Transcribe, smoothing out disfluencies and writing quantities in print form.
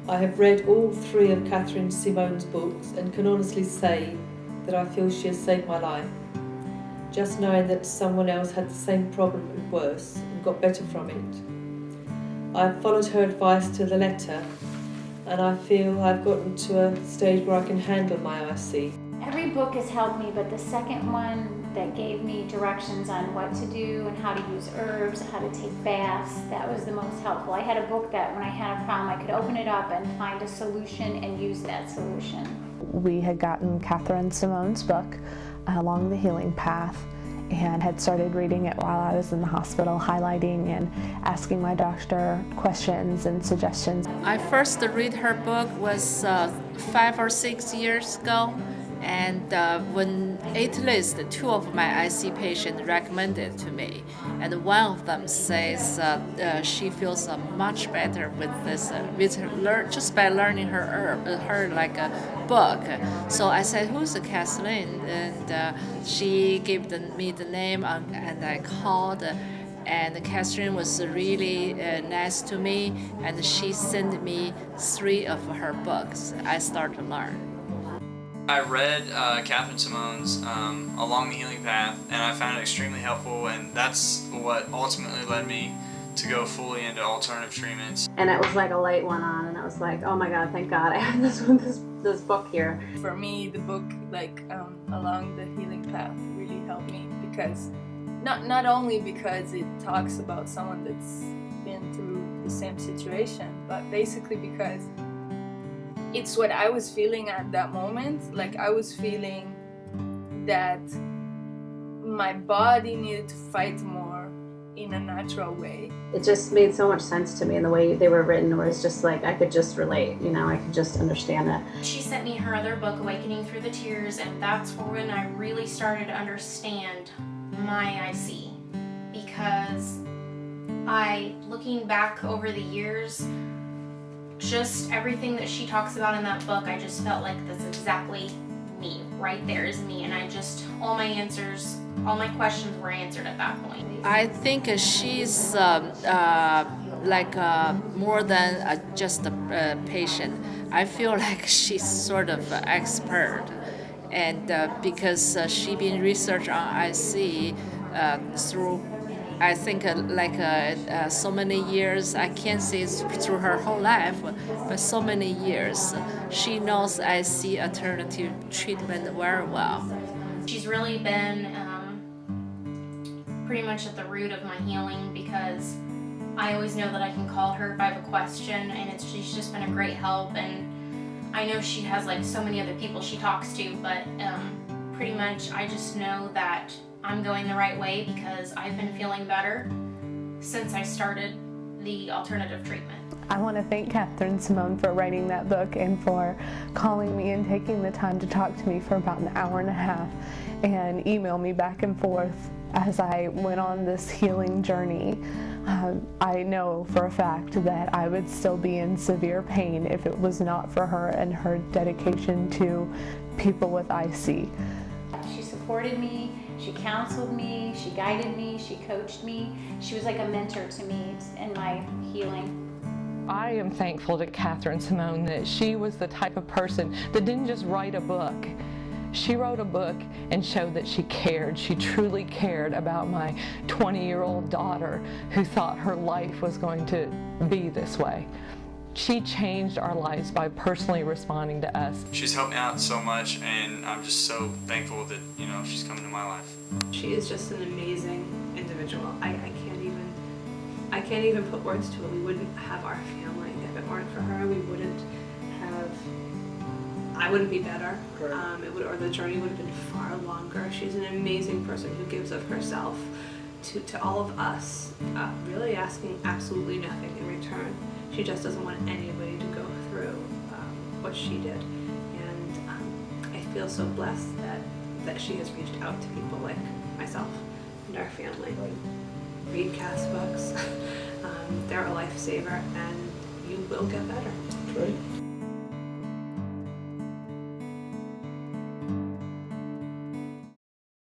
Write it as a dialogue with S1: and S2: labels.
S1: I have read all 3 of Catherine Simone's books and can honestly say that I feel she has saved my life. Just knowing that someone else had the same problem and worse and got better from it. I have followed her advice to the letter, and I feel I've gotten to a stage where I can handle my IC.
S2: Every book has helped me, but the second one that gave me directions on what to do and how to use herbs, how to take baths, that was the most helpful. I had a book that when I had a problem, I could open it up and find a solution and use that solution.
S3: We had gotten Catherine Simone's book, Along the Healing Path, and had started reading it while I was in the hospital, highlighting and asking my doctor questions and suggestions.
S4: I first read her book was 5 or 6 years ago, and when at least 2 of my IC patients recommended to me, and one of them says she feels much better with this, just by learning her like a book. So I said, "Who's Kathleen?" And she gave me the name, and I called. And Catherine was really nice to me, and she sent me 3 of her books. I started to learn.
S5: I read Catherine Simone's Along the Healing Path, and I found it extremely helpful, and that's what ultimately led me to go fully into alternative treatments.
S6: And it was like a light went on, and I was like, oh my God, thank God I have this book here.
S7: For me, the book Along the Healing Path really helped me, because not only because it talks about someone that's been through the same situation, but basically because it's what I was feeling at that moment. Like, I was feeling that my body needed to fight more in a natural way.
S6: It just made so much sense to me in the way they were written, where it's just like I could just relate, I could just understand it.
S8: She sent me her other book, Awakening Through the Tears, and that's when I really started to understand my IC, because looking back over the years, just everything that she talks about in that book, I just felt like that's exactly me. Right there is me, and all my questions were answered at that point.
S4: I think she's like more than just a patient. I feel like she's sort of an expert, and because she been research on IC through, I think so many years. I can't say it's through her whole life, but so many years. She knows IC alternative treatment very well.
S8: She's really been pretty much at the root of my healing, because I always know that I can call her if I have a question, and she's just been a great help. And I know she has so many other people she talks to, but pretty much I just know that I'm going the right way, because I've been feeling better since I started the alternative treatment.
S3: I want to thank Catherine Simone for writing that book and for calling me and taking the time to talk to me for about an hour and a half and email me back and forth as I went on this healing journey. I know for a fact that I would still be in severe pain if it was not for her and her dedication to people with IC.
S2: She supported me, she counseled me, she guided me, she coached me. She was like a mentor to me in my healing.
S9: I am thankful to Catherine Simone that she was the type of person that didn't just write a book. She wrote a book and showed that she cared. She truly cared about my 20-year-old daughter who thought her life was going to be this way. She changed our lives by personally responding to us.
S5: She's helped me out so much, and I'm just so thankful that she's come into my life.
S10: She is just an amazing individual. I can't even put words to it. We wouldn't have our family if it weren't for her. I wouldn't be better. Or the journey would have been far longer. She's an amazing person who gives of herself to all of us, really asking absolutely nothing in return. She just doesn't want anybody to go through what she did, and I feel so blessed that she has reached out to people like myself and our family. Read Cass books. They're a lifesaver, and you will get better.
S11: Right.